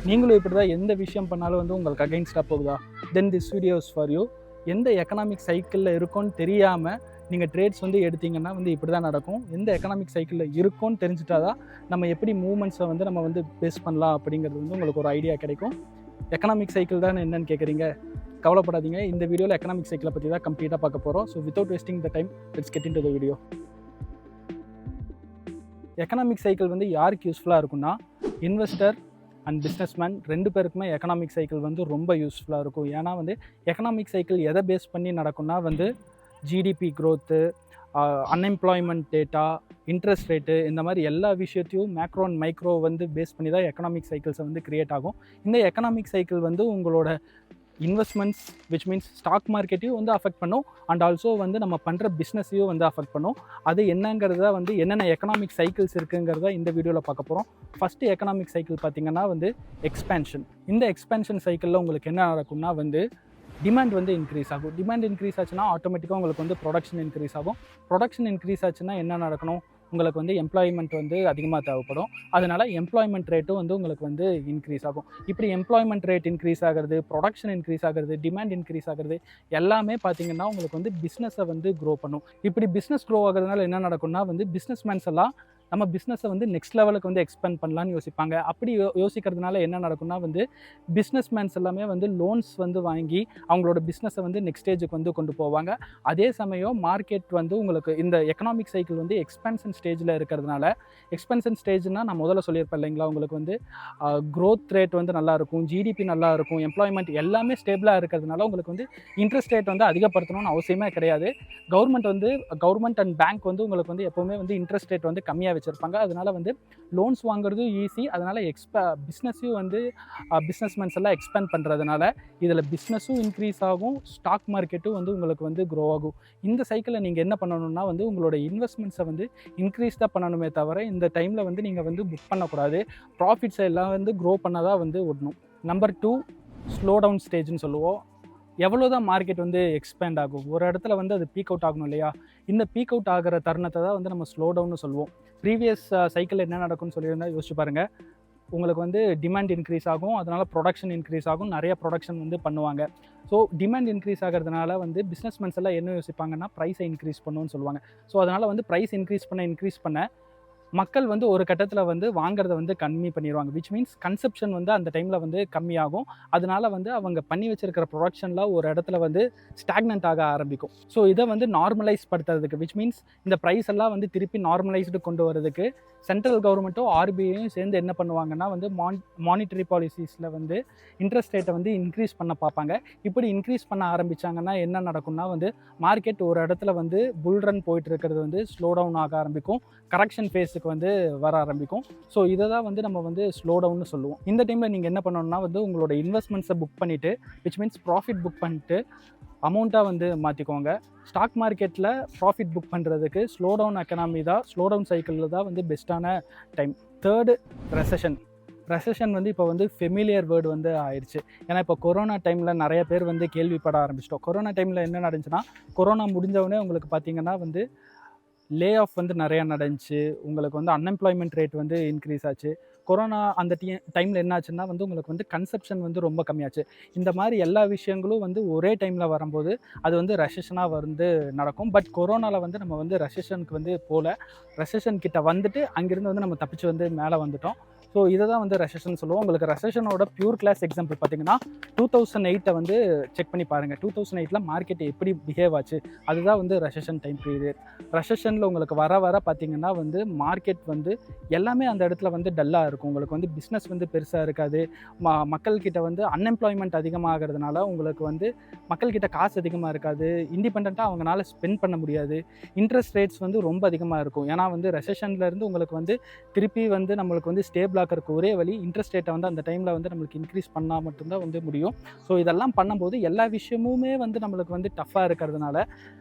நீங்களும் இப்படி தான் எந்த விஷயம் பண்ணாலும் வந்து உங்களுக்கு அகைன்ஸ்டாக போகுதா? Then this videos for you. எந்த எக்கனாமிக் சைக்கிளில் இருக்கோன்னு தெரியாமல் நீங்கள் ட்ரேட்ஸ் வந்து எடுத்தீங்கன்னா வந்து இப்படி தான் நடக்கும். எந்த எக்கனாமிக் சைக்கிளில் இருக்கோன்னு தெரிஞ்சுட்டா தான் நம்ம எப்படி மூவ்மெண்ட்ஸை வந்து நம்ம வந்து பேஸ் பண்ணலாம் அப்படிங்கிறது வந்து உங்களுக்கு ஒரு ஐடியா கிடைக்கும். எக்கனாமிக் சைக்கிள் தான் என்னன்னு கேட்குறீங்க? கவலைப்படாதீங்க. இந்த வீடியோவில் எக்கனாமிக் சைக்கிளை பற்றி தான் கம்ப்ளீட்டாக பார்க்க போகிறோம். So without wasting the time, let's get into the video. Economic cycle வந்து யாருக்கு யூஸ்ஃபுல்லாக இருக்குன்னா, இன்வெஸ்டர் அண்ட் பிஸ்னஸ்மேன் ரெண்டு பேருக்குமே எக்கனாமிக் சைக்கிள் வந்து ரொம்ப யூஸ்ஃபுல்லாக இருக்கும். ஏன்னா வந்து எக்கனாமிக் சைக்கிள் எதை பேஸ் பண்ணி நடக்கும்னா வந்து GDP growth, unemployment data, interest rate, இந்த மாதிரி எல்லா விஷயத்தையும் மேக்ரோ அண்ட் மைக்ரோ வந்து பேஸ் பண்ணி தான் எக்கனாமிக் சைக்கிள்ஸை வந்து க்ரியேட் ஆகும். இந்த எக்கனாமிக் சைக்கிள் வந்து உங்களோட இன்வெஸ்ட்மெண்ட்ஸ் விச் மீன்ஸ் ஸ்டாக் மார்க்கெட்டையும் வந்து அஃபெக்ட் பண்ணும் அண்ட் ஆல்சோ வந்து நம்ம பண்ணுற பிஸ்னஸையும் வந்து அஃபெக்ட் பண்ணும். அது என்னங்கிறத வந்து என்னென்ன எக்கனாமிக் சைக்கிள்ஸ் இருக்குங்கிறத இந்த வீடியோவில் பார்க்க போகிறோம். ஃபஸ்ட்டு எக்கனாமிக் சைக்கிள் பார்த்திங்கன்னா வந்து எக்ஸ்பேன்ஷன். இந்த எக்ஸ்பேன்ஷன் சைக்கிளில் உங்களுக்கு என்ன நடக்கும்னா வந்து டிமாண்ட் வந்து இன்க்ரீஸ் ஆகும். டிமாண்ட் இன்க்ரீஸ் ஆச்சுன்னா ஆட்டோமேட்டிக்காக உங்களுக்கு வந்து ப்ரொடக்ஷன் இன்க்ரீஸ் ஆகும். ப்ரொடக்ஷன் இன்க்ரீஸ் ஆச்சுன்னா என்ன நடக்கணும்? உங்களுக்கு வந்து எம்ப்ளாய்மெண்ட் வந்து அதிகமாக தேவைப்படும். அதனால் எம்ப்ளாய்மெண்ட் ரேட்டும் வந்து உங்களுக்கு வந்து இன்க்ரீஸ் ஆகும். இப்படி எம்ப்ளாய்மெண்ட் ரேட் இன்க்ரீஸ் ஆகிறது, ப்ரொடக்ஷன் இன்க்ரீஸ் ஆகிறது, டிமாண்ட் இன்க்ரீஸ் ஆகிறது எல்லாமே பார்த்திங்கன்னா உங்களுக்கு வந்து பிஸ்னஸை வந்து க்ரோ பண்ணும். இப்படி பிஸ்னஸ் க்ரோ ஆகிறதுனால என்ன நடக்கும்னா வந்து பிஸ்னஸ்மேன்ஸ் எல்லாம் நம்ம பிஸ்னஸை வந்து நெக்ஸ்ட் லெவலுக்கு வந்து எக்ஸ்பேண்ட் பண்ணலான்னு யோசிப்பாங்க. அப்படி யோசிக்கிறதுனால என்ன நடக்கும்னா வந்து பிஸ்னஸ்மேன்ஸ் எல்லாமே வந்து லோன்ஸ் வந்து வாங்கி அவங்களோட பிஸ்னஸை வந்து நெக்ஸ்ட் ஸ்டேஜுக்கு வந்து கொண்டு போவாங்க. அதே சமயம் மார்க்கெட் வந்து உங்களுக்கு இந்த எக்கனாமிக் சைக்கிள் வந்து எக்ஸ்பென்ஷன் ஸ்டேஜில் இருக்கிறதுனால, எக்ஸ்பென்ஷன் ஸ்டேஜ்னால் நான் முதல்ல சொல்லியிருப்பேன் இல்லைங்களா, உங்களுக்கு வந்து க்ரோத் ரேட் வந்து நல்லாயிருக்கும், ஜிடிபி நல்லா இருக்கும், எம்ப்ளாய்மெண்ட் எல்லாமே ஸ்டேபிளாக இருக்கிறதுனால உங்களுக்கு வந்து இன்ட்ரெஸ்ட் ரேட் வந்து அதிகப்படுத்தணும்னு அவசியமே கிடையாது. கவர்மெண்ட் அண்ட் பேங்க் வந்து உங்களுக்கு வந்து எப்போவுமே வந்து இன்ட்ரெஸ்ட் ரேட் வந்து கம்மியாக வச்சுருப்பாங்க. அதனால் வந்து லோன்ஸ் வாங்குறதும் ஈஸி. அதனால் பிஸ்னஸையும் வந்து பிஸ்னஸ்மேன்ஸ் எல்லாம் எக்ஸ்பேண்ட் பண்ணுறதுனால இதில் பிஸ்னஸும் இன்க்ரீஸ் ஆகும், ஸ்டாக் மார்க்கெட்டும் வந்து உங்களுக்கு வந்து க்ரோ ஆகும். இந்த சைக்கிளில் நீங்கள் என்ன பண்ணணும்னா வந்து உங்களோட இன்வெஸ்ட்மெண்ட்ஸை வந்து இன்க்ரீஸ் தான் பண்ணணுமே தவிர இந்த டைமில் வந்து நீங்கள் வந்து புக் பண்ணக்கூடாது. ப்ராஃபிட்ஸை எல்லாம் வந்து க்ரோ பண்ண தான் வந்து விடணும். நம்பர் 2 ஸ்லோ டவுன் ஸ்டேஜ்னு சொல்லுவோம். எவ்வளோ தான் மார்க்கெட் வந்து எக்ஸ்பேண்ட் ஆகும், ஒரு இடத்துல வந்து அது பீக் அவுட் ஆகணும் இல்லையா? இந்த பீக் அவுட் ஆகிற தருணத்தை தான் வந்து நம்ம ஸ்லோ டவுன்னு சொல்லுவோம். ப்ரீவியஸ் சைக்கிள் என்ன நடக்கும்னு சொல்லியிருந்தால் யோசிச்சு பாருங்கள். உங்களுக்கு வந்து டிமாண்ட் இன்க்ரீஸ் ஆகும், அதனால் ப்ரொடக்ஷன் இன்க்ரீஸ் ஆகும், நிறைய ப்ரொடக்ஷன் வந்து பண்ணுவாங்க. ஸோ டிமாண்ட் இன்க்ரீஸ் ஆகிறதுனால வந்து பிஸ்னஸ்மேன்ஸ் எல்லாம் என்ன யோசிப்பாங்கன்னா ப்ரைஸை இன்க்ரீஸ் பண்ணுன்னு சொல்லுவாங்க. ஸோ அதனால் வந்து ப்ரைஸ் இன்க்ரீஸ் பண்ண மக்கள் வந்து ஒரு கட்டத்தில் வந்து வாங்குறத வந்து கம்மி பண்ணிடுவாங்க. விச் மீன்ஸ் கன்சப்ஷன் வந்து அந்த டைமில் வந்து கம்மியாகும். அதனால் வந்து அவங்க பண்ணி வச்சிருக்கிற ப்ரொடக்ஷனில் ஒரு இடத்துல வந்து ஸ்டாக்னன்ட் ஆக ஆரம்பிக்கும். ஸோ இதை வந்து நார்மலைஸ் படுத்துறதுக்கு, விச் மீன்ஸ் இந்த ப்ரைஸ் எல்லாம் வந்து திருப்பி நார்மலைஸ்டு கொண்டு வரதுக்கு சென்ட்ரல் கவர்மெண்ட்டும் ஆர்பிஐயும் சேர்ந்து என்ன பண்ணுவாங்கன்னா வந்து மானிட்டரி பாலிசிஸில் வந்து இன்ட்ரெஸ்ட் ரேட்டை வந்து இன்க்ரீஸ் பண்ண பார்ப்பாங்க. இப்படி இன்க்ரீஸ் பண்ண ஆரம்பித்தாங்கன்னா என்ன நடக்கும்னா வந்து மார்க்கெட் ஒரு இடத்துல வந்து புல் ரன் போயிட்டு இருக்கிறது வந்து ஸ்லோ டவுன் ஆக ஆரம்பிக்கும், கரெக்ஷன் ஃபேஸுக்கு வந்து வர ஆரம்பிக்கும். ஸோ இதை தான் வந்து நம்ம வந்து ஸ்லோ டவுன்னு சொல்லுவோம். இந்த டைமில் நீங்கள் என்ன பண்ணணும்னா வந்து உங்களோட இன்வெஸ்ட்மெண்ட்ஸை புக் பண்ணிவிட்டு, விச் மீன்ஸ் ப்ராஃபிட் புக் பண்ணிட்டு அமௌண்ட்டாக வந்து மாற்றிக்கோங்க. ஸ்டாக் மார்க்கெட்டில் ப்ராஃபிட் புக் பண்ணுறதுக்கு ஸ்லோ டவுன் எக்கனாமி தான், ஸ்லோ டவுன் சைக்கிளில் தான் வந்து பெஸ்ட்டான டைம். தேர்டு ரெசஷன் வந்து இப்போ வந்து ஃபெமிலியர் வேர்டு வந்து ஆயிடுச்சு. ஏன்னா இப்போ கொரோனா டைமில் நிறைய பேர் வந்து கேள்விப்பட ஆரம்பிச்சிட்டோம். கொரோனா டைமில் என்ன நடந்துச்சுன்னா, கொரோனா முடிஞ்சவுடனே உங்களுக்கு பார்த்திங்கன்னா வந்து லே ஆஃப் வந்து நிறையா நடந்துச்சு. உங்களுக்கு வந்து அன்எம்ப்ளாய்மெண்ட் ரேட் வந்து இன்க்ரீஸ் ஆச்சு. கொரோனா அந்த டைமில் என்ன ஆச்சுன்னா வந்து உங்களுக்கு வந்து கன்சப்ஷன் வந்து ரொம்ப கம்மியாச்சு. இந்த மாதிரி எல்லா விஷயங்களும் வந்து ஒரே டைமில் வரும்போது அது வந்து ரெசஷனாக வந்து நடக்கும். பட் கொரோனாவில் வந்து நம்ம வந்து ரெசஷனுக்கு வந்து ரெசஷன் கிட்ட வந்துட்டு அங்கேருந்து வந்து நம்ம தப்பிச்சு வந்து மேலே வந்துட்டோம். ஸோ இதை தான் வந்து ரெசஷன் சொல்லுவோம். உங்களுக்கு ரெசஷனோட பியூர் கிளாஸ் எக்ஸாம்பிள் பார்த்திங்கன்னா 2008 வந்து செக் பண்ணி பாருங்கள். 2008 மார்க்கெட் எப்படி பிஹேவ் ஆச்சு, அதுதான் வந்து ரெசஷன் டைம் பீரியட். ரெசஷனில் உங்களுக்கு வர பார்த்திங்கன்னா வந்து மார்க்கெட் வந்து எல்லாமே அந்த இடத்துல வந்து டல்லாக இருக்கும். உங்களுக்கு வந்து பிஸ்னஸ் வந்து பெருசாக இருக்காது. மக்கள்கிட்ட வந்து அன்எம்ப்ளாய்மெண்ட் அதிகமாகிறதுனால உங்களுக்கு வந்து மக்கள்கிட்ட காசு அதிகமாக இருக்காது. இண்டிபெண்ட்டாக அவங்களால ஸ்பெண்ட் பண்ண முடியாது. இன்ட்ரெஸ்ட் ரேட்ஸ் வந்து ரொம்ப அதிகமாக இருக்கும். ஏன்னா வந்து ரெசஷன்லேருந்து உங்களுக்கு வந்து திருப்பி வந்து நம்மளுக்கு வந்து ஸ்டேபிள் ஆக்கிறதுக்கு ஒரே வழி இன்ட்ரெஸ்ட் ரேட்டை வந்து அந்த டைமில் வந்து நம்மளுக்கு இன்க்ரீஸ் பண்ணால் மட்டும்தான் வந்து முடியும். ஸோ இதெல்லாம் பண்ணும்போது எல்லா விஷயமுமே வந்து நம்மளுக்கு வந்து டஃப்பாக இருக்கிறதுனால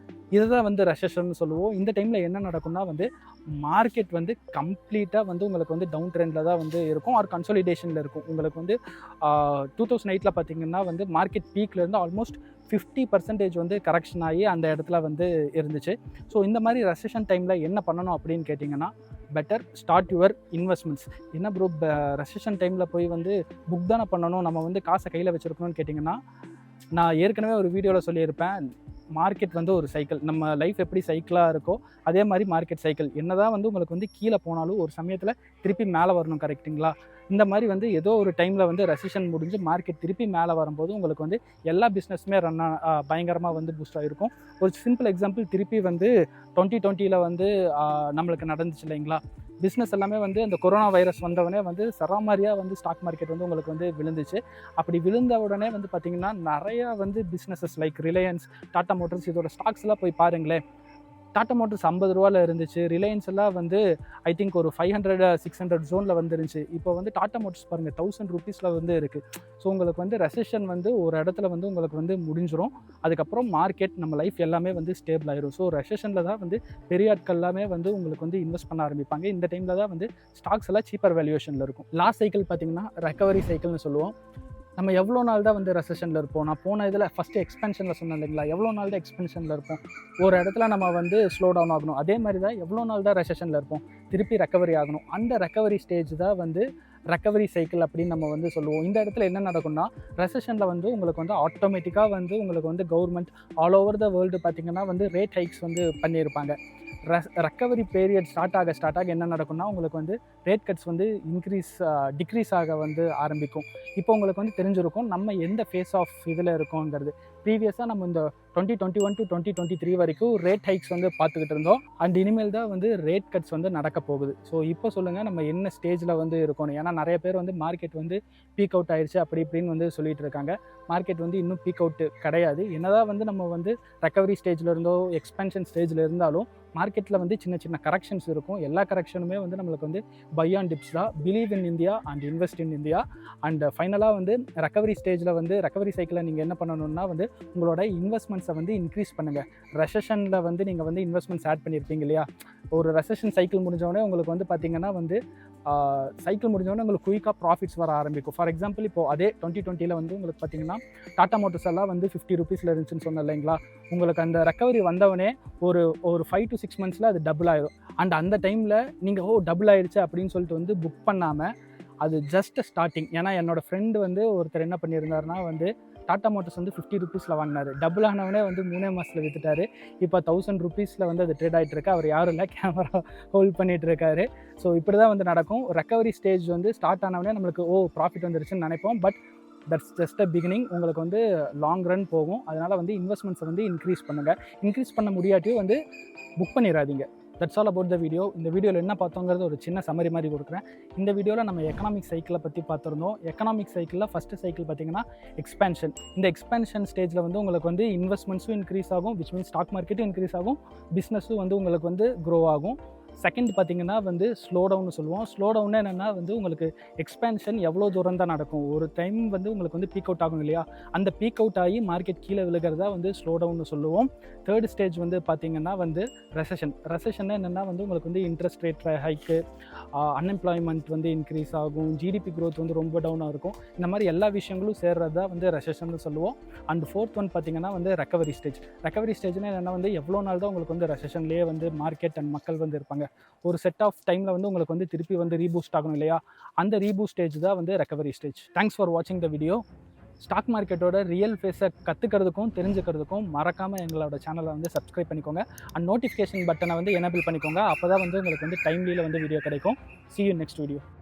இதை தான் வந்து ரெசஷன் சொல்லுவோம். இந்த டைமில் என்ன நடக்கும்னா வந்து மார்க்கெட் வந்து கம்ப்ளீட்டாக வந்து உங்களுக்கு வந்து டவுன் ட்ரெண்டில் தான் வந்து இருக்கும், ஆர் கன்சாலிடேஷனில் இருக்கும். உங்களுக்கு வந்து 2008 பார்த்திங்கன்னா வந்து மார்க்கெட் பீக்லேருந்து ஆல்மோஸ்ட் 50% வந்து கரெக்ஷன் ஆகி அந்த இடத்துல வந்து இருந்துச்சு. ஸோ இந்த மாதிரி ரெசெஷன் டைமில் என்ன பண்ணணும் அப்படின்னு கேட்டிங்கன்னா, பெட்டர் ஸ்டார்ட் யுவர் இன்வெஸ்ட்மெண்ட்ஸ். என்ன ப்ரோ ரெசெஷன் டைமில் போய் வந்து புக் தானே பண்ணணும், நம்ம வந்து காசை கையில் வச்சுருக்கணும்னு கேட்டிங்கன்னா, நான் ஏற்கனவே ஒரு வீடியோவில் சொல்லியிருப்பேன், மார்க்கெட் வந்து ஒரு சைக்கிள். நம்ம லைஃப் எப்படி சைக்கிளாக இருக்கோ அதே மாதிரி மார்க்கெட் சைக்கிள். என்னதான் வந்து உங்களுக்கு வந்து கீழே போனாலும் ஒரு சமயத்தில் திருப்பி மேலே வரணும், கரெக்டுங்களா? இந்த மாதிரி வந்து ஏதோ ஒரு டைமில் வந்து ரெசிஷன் முடிஞ்சு மார்க்கெட் திருப்பி மேலே வரும்போது உங்களுக்கு வந்து எல்லா பிஸ்னஸுமே பயங்கரமாக வந்து பூஸ்ட் ஆகிருக்கும். ஒரு சிம்பிள் எக்ஸாம்பிள் திருப்பி வந்து 2020 வந்து நம்மளுக்கு நடந்துச்சு இல்லைங்களா? பிஸ்னஸ் எல்லாமே வந்து அந்த கொரோனா வைரஸ் வந்தவுடனே வந்து சராமாரியாக வந்து ஸ்டாக் மார்க்கெட் வந்து உங்களுக்கு வந்து விழுந்துச்சு. அப்படி விழுந்த உடனே வந்து பார்த்திங்கன்னா நிறையா வந்து businesses like Reliance, Tata motors, இதோட ஸ்டாக்ஸ் எல்லாம் போய் பாருங்களேன். டாடா மோட்டர்ஸ் 50 ரூபாயில் இருந்துச்சு. ரிலையன்ஸ் எல்லாம் வந்து ஐ திங்க் ஒரு 500-600 ஜோனில் வந்துருந்துச்சு. இப்போ வந்து டாடா மோட்டர்ஸ் பாருங்கள் 1000 ரூபீஸில் வந்து இருக்குது. ஸோ உங்களுக்கு வந்து ரெசெஷன் வந்து ஒரு இடத்துல வந்து உங்களுக்கு வந்து முடிஞ்சிடும். அதுக்கப்புறம் மார்க்கெட் நம்ம லைஃப் எல்லாமே வந்து ஸ்டேபிள் ஆயிரும். ஸோ ரெசெஷனில் தான் வந்து பெரிய ஆட்கள் எல்லாமே வந்து உங்களுக்கு வந்து இன்வெஸ்ட் பண்ண ஆரம்பிப்பாங்க. இந்த டைமில் தான் வந்து ஸ்டாக்ஸ் எல்லாம் சீப்பர் வேல்யூவேஷனில் இருக்கும். லாஸ்ட் சைக்கிள் பார்த்திங்கன்னா ரெக்கவரி சைக்கிள்னு சொல்லுவோம். நம்ம எவ்வளோ நாள் தான் வந்து ரெசெஷனில் இருப்போம்? நான் போன இதில் ஃபஸ்ட்டு எக்ஸ்பென்ஷனில் சொன்னேன் இல்லைங்களா? எவ்வளோ நாள் தான் எக்ஸ்பென்ஷனில் இருப்போம்? ஒரு இடத்துல நம்ம வந்து ஸ்லோ டவுன் ஆகணும். அதே மாதிரி தான் எவ்வளோ நாள் தான் ரெசெஷனில் இருப்போம்? திருப்பி ரெக்கவரி ஆகணும். அந்த ரெக்கவரி ஸ்டேஜ் தான் வந்து ரெக்கவரி சைக்கிள் அப்படின்னு நம்ம வந்து சொல்லுவோம். இந்த இடத்துல என்ன நடக்கும்னா, ரெசெஷனில் வந்து உங்களுக்கு வந்து ஆட்டோமேட்டிக்காக வந்து உங்களுக்கு வந்து government all over the world பார்த்திங்கன்னா வந்து ரேட் ஹைக்ஸ் வந்து பண்ணியிருப்பாங்க. ரெக்கவரி பீரியட் ஸ்டார்ட் ஆக என்ன நடக்கும்னா, உங்களுக்கு வந்து ரேட் கட்ஸ் வந்து டிக்ரீஸ் ஆக வந்து ஆரம்பிக்கும். இப்போ உங்களுக்கு வந்து தெரிஞ்சிருக்கும் நம்ம எந்த ஃபேஸ் ஆஃப் இதில் இருக்கோங்கிறது. ப்ரீவியஸாக நம்ம இந்த 2021 to 2023 வரைக்கும் ரேட் ஹைக்ஸ் வந்து பார்த்துக்கிட்டு இருந்தோம். அண்ட் இனிமேல் தான் வந்து ரேட் கட்ஸ் வந்து நடக்க போகுது. ஸோ இப்போ சொல்லுங்கள் நம்ம என்ன ஸ்டேஜில் வந்து இருக்கணும்? ஏன்னா நிறைய பேர் வந்து மார்க்கெட் வந்து பீக் அவுட் ஆயிடுச்சு அப்படி இப்படின்னு வந்து சொல்லிட்டு இருக்காங்க. மார்க்கெட் வந்து இன்னும் பீக் அவுட் கிடையாது. என்னதான் வந்து நம்ம வந்து ரெக்கவரி ஸ்டேஜில் இருந்தோ எக்ஸ்பென்ஷன் ஸ்டேஜில் இருந்தாலும் மார்க்கெட்டில் வந்து சின்ன சின்ன கரெக்ஷன்ஸ் இருக்கும். எல்லா கரெக்ஷனுமே வந்து நம்மளுக்கு வந்து பை ஆன் டிப்ஸ் தான். Believe in India and invest in India. And ஃபைனலாக வந்து ரெக்கவரி ஸ்டேஜில் வந்து ரெக்கவரி சைக்கிளில் நீங்கள் என்ன பண்ணணும்னா வந்து உங்களோட இன்வெஸ்ட்மெண்ட்ஸை வந்து இன்க்ரீஸ் பண்ணுங்கள். ரெசெஷனில் வந்து நீங்கள் வந்து இன்வெஸ்ட்மெண்ட்ஸ் ஆட் பண்ணியிருப்பீங்க இல்லையா? ஒரு ரெசெஷன் சைக்கிள் முடிஞ்சவொடனே உங்களுக்கு வந்து பார்த்திங்கன்னா வந்து சைக்கிள் முடிஞ்சவொடனே உங்களுக்கு குயிக்காக ப்ராஃபிட்ஸ் வர ஆரம்பிக்கும். ஃபார் எக்ஸாம்பிள் இப்போது அதே 2020 வந்து உங்களுக்கு பார்த்திங்கன்னா டாடா மோட்டர்ஸ் எல்லாம் வந்து 50 ரூபீஸில் இருந்துச்சுன்னு சொன்னேன் இல்லைங்களா? உங்களுக்கு அந்த ரெக்கவரி வந்தவொடனே ஒரு 5 to 6 months அது டபுள் ஆயிடும். அண்ட் அந்த டைமில் நீங்கள் டபுள் ஆயிடுச்சு அப்படின்னு சொல்லிட்டு வந்து புக் பண்ணாமல் அது ஜஸ்ட் ஸ்டார்டிங். ஏன்னா என்னோடய ஃப்ரெண்டு வந்து ஒருத்தர் என்ன பண்ணியிருந்தாருன்னா வந்து டாடா மோட்டர்ஸ் வந்து 50 ரூபீஸில் வாங்கினார். டபுள் ஆனவனே வந்து 3 மாதத்தில் விற்றுட்டாரு. இப்போ 1000 ரூபீஸில் வந்து அது ட்ரேட் ஆகிட்டு இருக்கு. அவர் யாரும் இல்லை, கேமரா ஹோல்ட் பண்ணிகிட்டு இருக்காரு. ஸோ இப்படி தான் வந்து நடக்கும். ரெக்கவரி ஸ்டேஜ் வந்து ஸ்டார்ட் ஆனவனே நம்மளுக்கு ப்ராஃபிட் வந்துருச்சுன்னு நினைப்போம். But that's just a beginning. உங்களுக்கு வந்து லாங் ரன் போகும். அதனால் வந்து இன்வெஸ்ட்மெண்ட்ஸை வந்து இன்க்ரீஸ் பண்ணுங்கள். இன்க்ரீஸ் பண்ண முடியாட்டியும் வந்து புக் பண்ணிடாதீங்க. That's all about the video. இந்த வீடியோவில் என்ன பார்த்தோங்கிறது ஒரு சின்ன சம்மரி மாதிரி கொடுக்குறேன். இந்த வீடியோவில் நம்ம எக்கனாமிக் சைக்கிளை பற்றி பார்த்துருந்தோம். எக்கனாமிக் சைக்கிளில் ஃபஸ்ட்டு சைக்கிள் பார்த்திங்கன்னா எக்ஸ்பேன்ஷன். இந்த எக்ஸ்பேன்ஷன் ஸ்டேஜில் வந்து உங்களுக்கு வந்து இன்வெஸ்ட்மெண்ட்ஸும் இன்க்ரீஸ் ஆகும், விச் மீன்ஸ் ஸ்டாக் மார்க்கெட்டும் இன்க்ரீஸ் ஆகும், பிஸ்னஸும் வந்து உங்களுக்கு வந்து க்ரோ ஆகும். செகண்ட் பார்த்திங்கன்னா வந்து ஸ்லோ டவுன்னு சொல்லுவோம். ஸ்லோ டவுன்னா என்னென்னா வந்து உங்களுக்கு எக்ஸ்பேன்ஷன் எவ்வளோ தூரம் தான் நடக்கும். ஒரு டைம் வந்து உங்களுக்கு வந்து பீக் அவுட் ஆகும் இல்லையா? அந்த பீக் அவுட் ஆகி மார்க்கெட் கீழே விழுகிறதா வந்து ஸ்லோ டவுன்னு சொல்லுவோம். தேர்ட் ஸ்டேஜ் வந்து பார்த்திங்கன்னா வந்து ரெசெஷன் என்னென்னா வந்து உங்களுக்கு வந்து இன்ட்ரெஸ்ட் ரேட் ஹைக்கு, அன்எம்ப்ளாய்மெண்ட் வந்து இன்க்ரீஸ் ஆகும், ஜிடிபி க்ரோத் வந்து ரொம்ப டவுனாக இருக்கும். இந்த மாதிரி எல்லா விஷயங்களும் சேர்றதா வந்து ரெசெஷன் சொல்லுவோம். அண்ட் ஃபோர்த் ஒன் பார்த்திங்கன்னா வந்து ரெக்கவரி ஸ்டேஜ். ரெக்கவரி ஸ்டேஜ்னா என்னென்னா வந்து எவ்வளோ நாள் தான் உங்களுக்கு வந்து ரெசெஷன்லேயே வந்து மார்க்கெட் அண்ட் மக்கள் வந்து இருப்பாங்க. ஒரு செட் ஆஃப் டைமில் வந்து உங்களுக்கு வந்து திருப்பி வந்து ரீபூஸ்ட் ஆகணும் இல்லையா? அந்த ரீபூஸ்ட் ஸ்டேஜ் தான் வந்து ரெக்கவரி ஸ்டேஜ். தேங்க்ஸ் ஃபார் வாட்சிங் த வீடியோ. ஸ்டாக் மார்க்கெட்டோட ரியல் ஃபேஸை கற்றுக்கிறதுக்கும் தெரிஞ்சுக்கிறதுக்கும் மறக்காமல் எங்களோட சேனலை வந்து சப்ஸ்கிரைப் பண்ணிக்கோங்க. அண்ட் நோட்டிஃபிகேஷன் பட்டனை வந்து எனேபிள் பண்ணிக்கோங்க. அப்போ தான் வந்து உங்களுக்கு வந்து டைம்லியில் வந்து வீடியோ கிடைக்கும். See you next video.